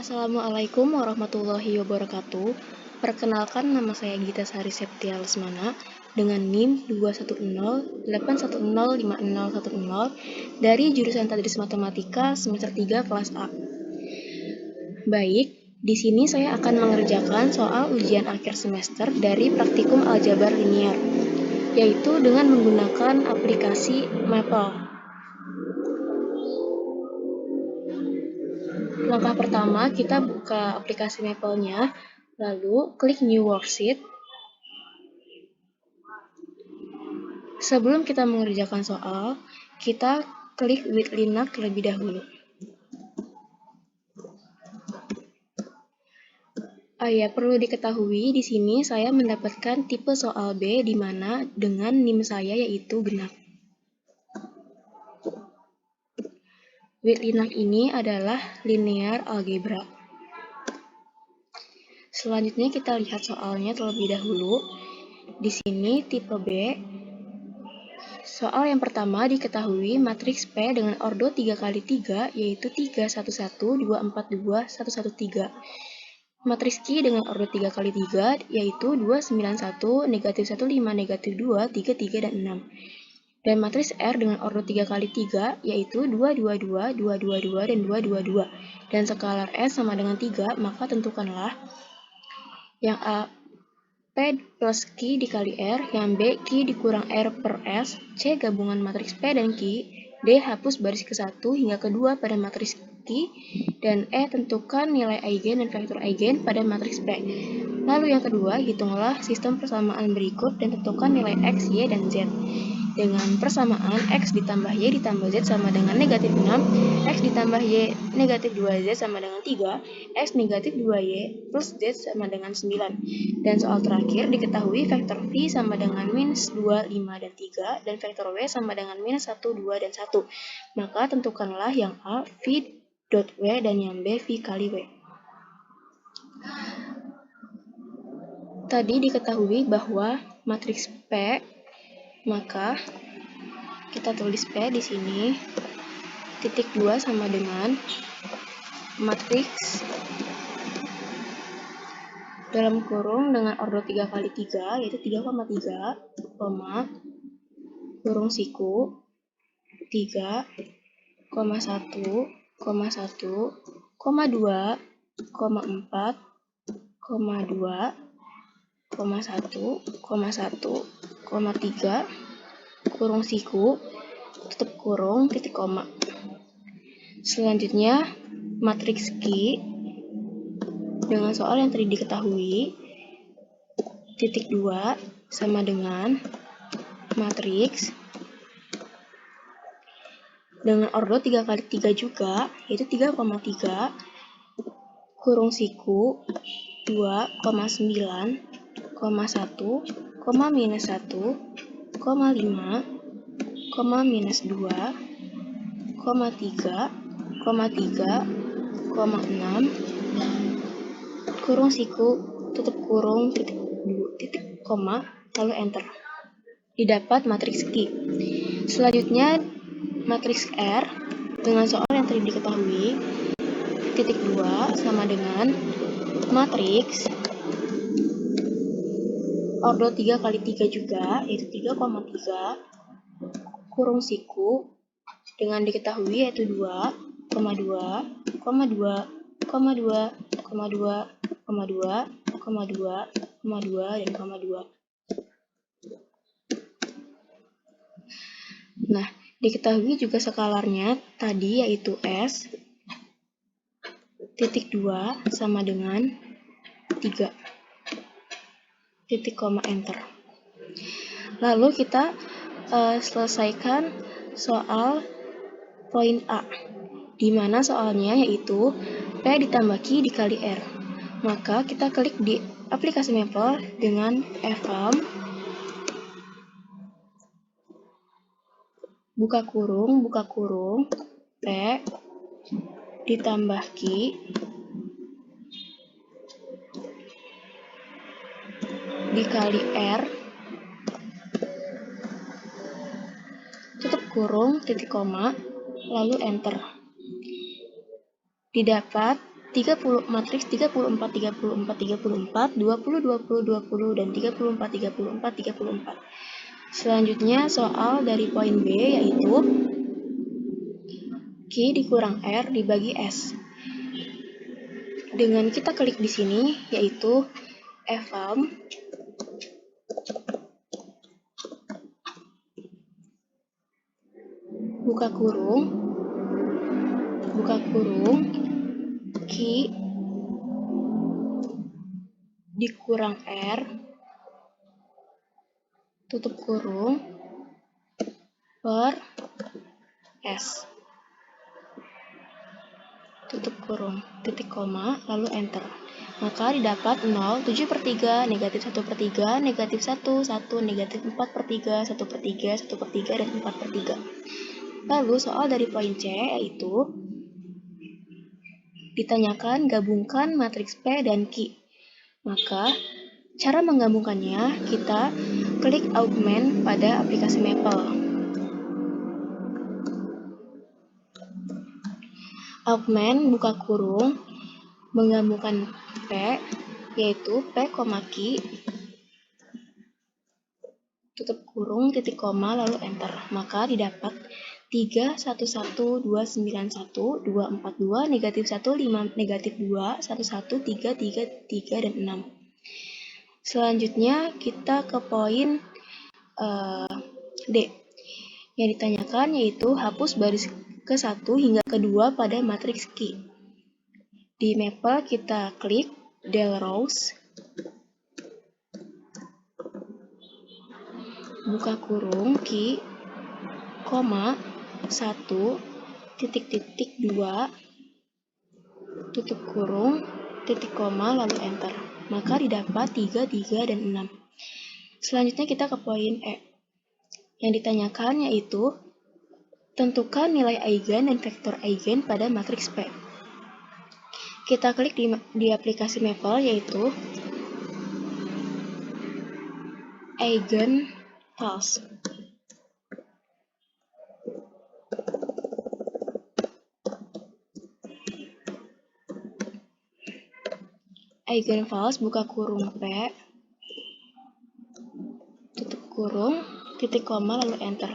Assalamualaikum warahmatullahi wabarakatuh. Perkenalkan, nama saya Gita Sari Septia Lesmana dengan NIM 21081050010 dari jurusan Tadris Matematika semester 3 kelas A. Baik, di sini saya akan mengerjakan soal ujian akhir semester dari praktikum aljabar linier, yaitu dengan menggunakan aplikasi Maple. Langkah pertama, kita buka aplikasi Maple-nya, lalu klik New Worksheet. Sebelum kita mengerjakan soal, kita klik with Linux terlebih dahulu. Perlu diketahui di sini saya mendapatkan tipe soal B di mana dengan NIM saya yaitu genap. With Linux ini adalah linear algebra. Selanjutnya kita lihat soalnya terlebih dahulu. Di sini tipe B. Soal yang pertama diketahui matriks P dengan ordo 3x3 yaitu 3, 1, 1, 2, 4, 2, 1, 1, 3. Matriks Q dengan ordo 3x3 yaitu 2, 9, 1, negatif 1, 5, negatif 2, 3, 3, dan 6. Dan matriks R dengan ordo 3x3 yaitu 2, 2, 2, 2, 2, 2, dan 2, 2, 2. Dan skalar S sama dengan 3, maka tentukanlah yang A P plus Q dikali R, yang B Q dikurang R per S, C gabungan matriks P dan Q, D hapus baris ke-1 hingga kedua pada matriks Q, dan E tentukan nilai eigen dan vektor eigen pada matriks P. Lalu yang kedua, hitunglah sistem persamaan berikut dan tentukan nilai X, Y, dan Z. Dengan persamaan X ditambah Y ditambah Z sama dengan negatif 6, X ditambah Y negatif 2Z sama dengan 3, X negatif 2Y plus Z sama dengan 9. Dan soal terakhir diketahui vektor V sama dengan minus 2, 5, dan 3, dan vektor W sama dengan minus 1, 2, dan 1. Maka tentukanlah yang A V dot W dan yang B V kali W. Tadi diketahui bahwa matriks P, maka kita tulis P di sini, titik 2 sama dengan matriks dalam kurung dengan ordo 3x3 yaitu 3,3, kurung siku 3, 1, 1, 2, 4, 2, 1, 3, kurung siku, tutup kurung, titik koma. Selanjutnya, matriks Q dengan soal yang tadi diketahui, titik 2 sama dengan matriks dengan ordo 3x3 juga, yaitu 3,3, kurung siku 2, 9, 1, minus 1, 5, minus 2, 3, 6, kurung siku, tutup kurung, titik koma, lalu enter. Didapat matriks Q. Selanjutnya, matriks R dengan soal yang tadi diketahui, titik 2 sama dengan matriks ordo 3x3 juga, yaitu 3,3, kurung siku dengan diketahui yaitu 2, 2, 2, 2, 2, 2, 2, 2, dan 2. Nah, diketahui juga skalarnya tadi yaitu S, titik 2 sama dengan 3, titik koma enter. Lalu kita selesaikan soal poin A, di mana soalnya yaitu P ditambah Q dikali R. Maka kita klik di aplikasi Maple dengan fm, buka kurung, P ditambah Q dikali R, tutup kurung, titik koma, lalu enter. Didapat matriks 34, 34, 34, 20, 20, 20, dan 34, 34, 34. Selanjutnya soal dari poin B yaitu Q dikurang R dibagi S. Dengan kita klik di sini yaitu eval buka kurung Q dikurang R tutup kurung per S tutup kurung titik koma lalu enter, maka didapat 0, 7/3, negatif 1/3, negatif 1, 1, negatif 4/3, 1/3, 1/3, dan 4/3. Lalu soal dari poin C yaitu ditanyakan gabungkan matriks P dan Q. Maka cara menggabungkannya kita klik augment pada aplikasi Maple. Augment buka kurung menggabungkan P yaitu P, Q tutup kurung titik koma lalu enter, maka didapat 3, 1, 1, 2, 9, 1, 2, 4, 2, negatif 1, 5, negatif 2, 1, 1, 3, 3, 3, dan 6. Selanjutnya kita ke poin D. Yang ditanyakan yaitu hapus baris ke-1 hingga ke-2 pada matriks Q. Di Maple kita klik del rows buka kurung Q, 1, titik titik 2, tutup kurung, titik koma, lalu enter. Maka didapat 3, 3, dan 6. Selanjutnya kita ke poin E. Yang ditanyakan yaitu tentukan nilai eigen dan vektor eigen pada matriks P. Kita klik di aplikasi Maple yaitu eigenvals. Eigenvals buka kurung P tutup kurung titik koma lalu enter,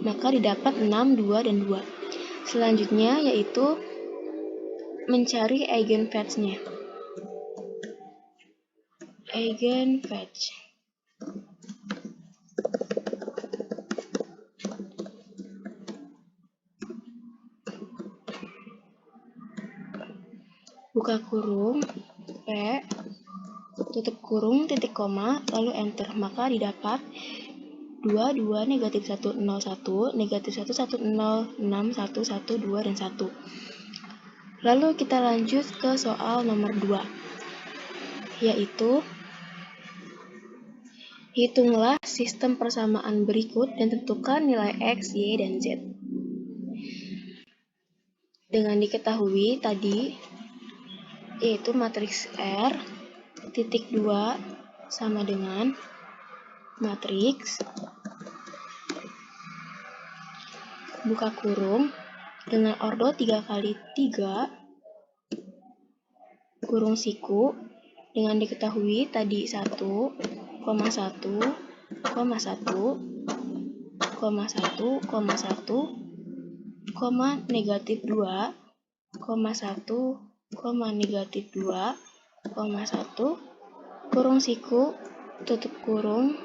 maka didapat 6, 2, dan 2. Selanjutnya yaitu mencari eigenvector-nya. Eigenvector buka kurung P tutup kurung titik koma lalu enter, maka didapat 2, 2, negatif 1, 0, 1, negatif 1, 1, 0, 6, 1, 1, 2, dan 1. Lalu kita lanjut ke soal nomor 2 yaitu hitunglah sistem persamaan berikut dan tentukan nilai X, Y, dan Z. Dengan diketahui tadi yaitu matriks R titik 2 sama dengan matriks buka kurung dengan ordo 3x3 kurung siku dengan diketahui tadi 1, 1, 1, 1, 1, 1, 1, negatif 2, 1, negatif 2, 1, kurung siku, tutup kurung,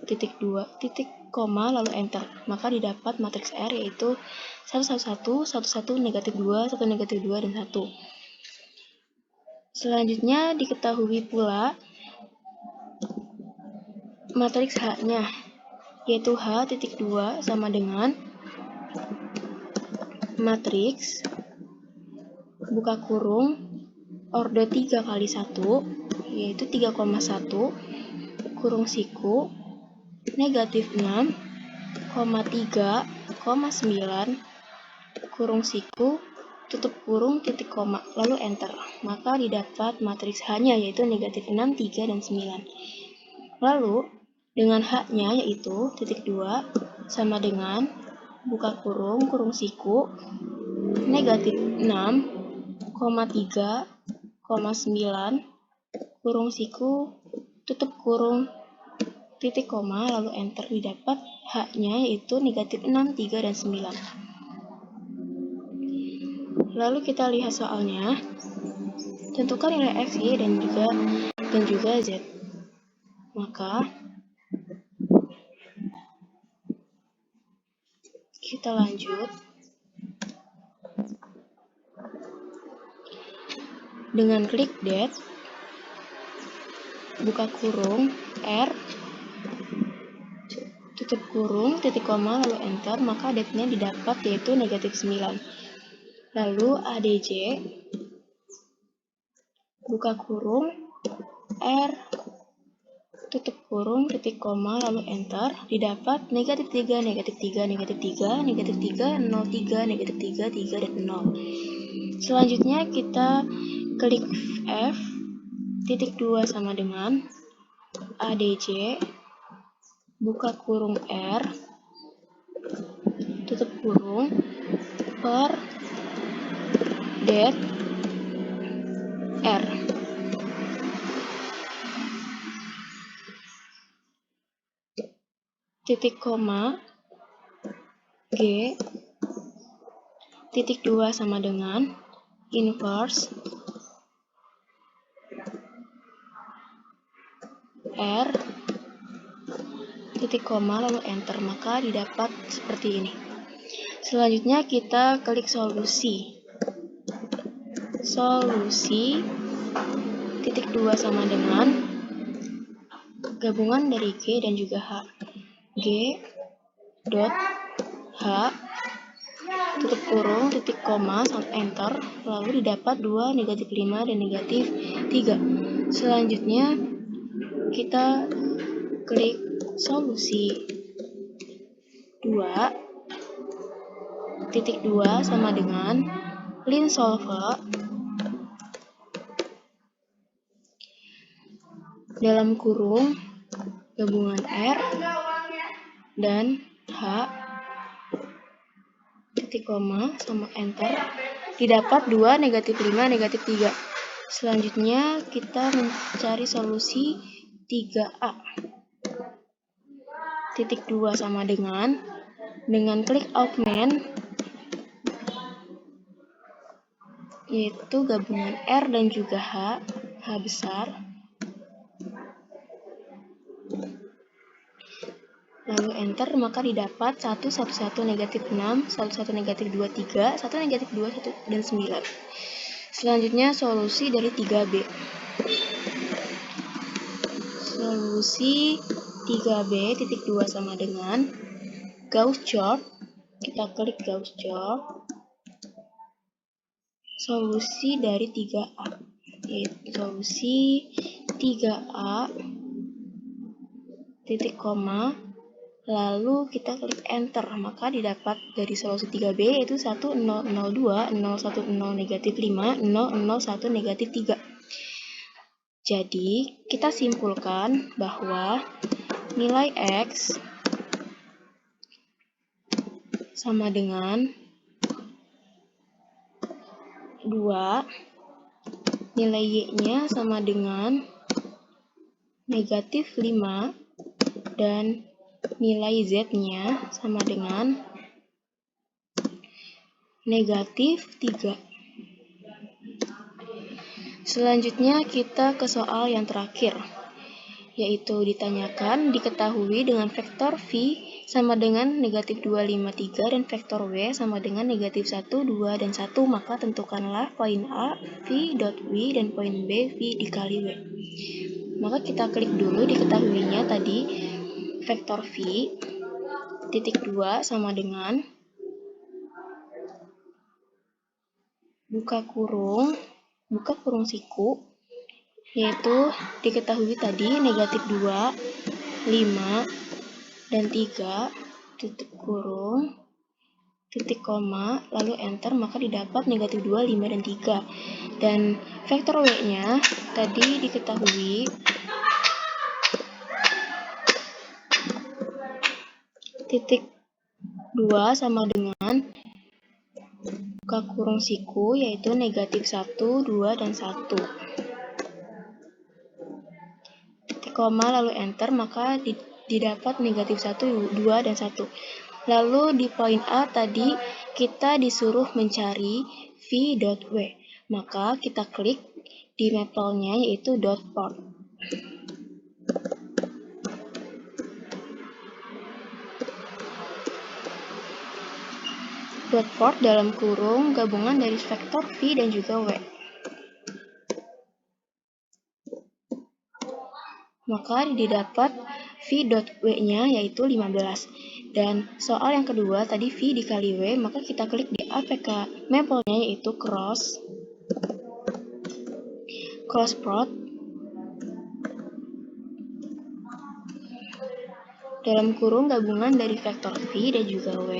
titik 2, titik koma, lalu enter. Maka didapat matriks R yaitu 1, 1, 1, 1, 1, negatif 2, 1, negatif 2, dan 1. Selanjutnya diketahui pula matriks H-nya, yaitu H titik 2 sama dengan matriks buka kurung ordo 3 kali 1 yaitu 3,1 kurung siku negatif 6, 3, 9 kurung siku tutup kurung titik koma lalu enter, maka didapat matriks H-nya yaitu negatif 6, 3, dan 9. Lalu dengan H-nya yaitu titik 2 sama dengan buka kurung siku negatif 6, 3, 9, kurung siku, tutup kurung, titik koma, lalu enter, didapat H-nya yaitu negatif 6, 3, dan 9. Lalu kita lihat soalnya. Tentukan nilai X, Y, dan juga Z. Maka kita lanjut dengan klik date, buka kurung, R, tutup kurung, titik koma, lalu enter, maka date-nya didapat yaitu negatif 9. Lalu ADJ, buka kurung, R, tutup kurung, titik koma, lalu enter, didapat negatif 3, negatif 3, negatif 3, negatif 3, 0, 3, negatif 3, 3, dan 0. Selanjutnya kita klik F, titik 2 sama dengan ADJ, buka kurung R, tutup kurung, per date R. Titik koma G, titik 2 sama dengan inverse R, titik koma, lalu enter, maka didapat seperti ini. Selanjutnya kita klik solusi. Solusi titik 2 sama dengan gabungan dari G dan juga H. G dot H, tutup kurung, titik koma, enter, lalu didapat 2, negatif 5, dan negatif 3. Selanjutnya kita klik solusi 2, titik 2 sama dengan line solver dalam kurung gabungan R dan H, titik koma, sama enter, didapat 2, negatif 5, negatif 3. Selanjutnya kita mencari solusi 3A. Titik 2 sama dengan klik augment, yaitu gabungan R dan juga H besar, lalu enter, maka didapat 1, 1, 1, negatif 6, 1, 1, negatif 2, 3, 1, negatif 2, 1, dan 9. Selanjutnya solusi dari 3B. Solusi 3B titik 2 sama dengan Gauss chart. Kita klik Gauss chart. Solusi dari 3A, yaitu solusi 3A titik koma, lalu kita klik enter, maka didapat dari solusi 3B yaitu 1, 0, 0, 2, 0, 1, 0, negatif 5, 0, 0, 1, negatif 3. Jadi kita simpulkan bahwa nilai X sama dengan 2, nilai Y-nya sama dengan negatif 5, dan nilai Z-nya sama dengan negatif 3. Selanjutnya kita ke soal yang terakhir, yaitu ditanyakan diketahui dengan vektor V sama dengan negatif 2, 5, 3 dan vektor W sama dengan negatif 1, 2, dan 1, maka tentukanlah poin A, V dot W, dan poin B, V dikali W. Maka kita klik dulu diketahuinya tadi, vektor V titik 2 sama dengan buka kurung siku, yaitu diketahui tadi negatif 2, 5, dan 3, tutup kurung, titik koma, lalu enter, maka didapat negatif 2, 5, dan 3. Dan vektor W-nya tadi diketahui titik 2 sama dengan buka kurung siku, yaitu negatif 1, 2, dan 1. Titik koma lalu enter, maka didapat negatif 1, 2, dan 1. Lalu di poin A tadi kita disuruh mencari v.w. Maka kita klik di mapelnya yaitu .port. .port dalam kurung gabungan dari vektor v dan juga w. Maka didapat v.w-nya yaitu 15. Dan soal yang kedua tadi v dikali w, maka kita klik di APK mapelnya yaitu cross prot dalam kurung gabungan dari vektor v dan juga w.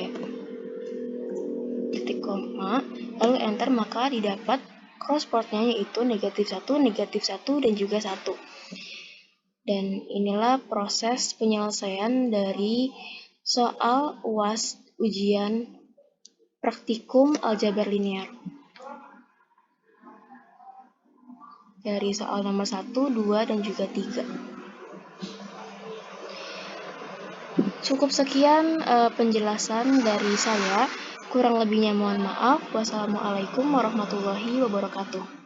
Titik koma, lalu enter, maka didapat cross protnya yaitu negatif 1, negatif 1, dan juga 1. Dan inilah proses penyelesaian dari soal UAS ujian praktikum aljabar linear. Dari soal nomor 1, 2, dan juga 3. Cukup sekian penjelasan dari saya. Kurang lebihnya mohon maaf. Wassalamualaikum warahmatullahi wabarakatuh.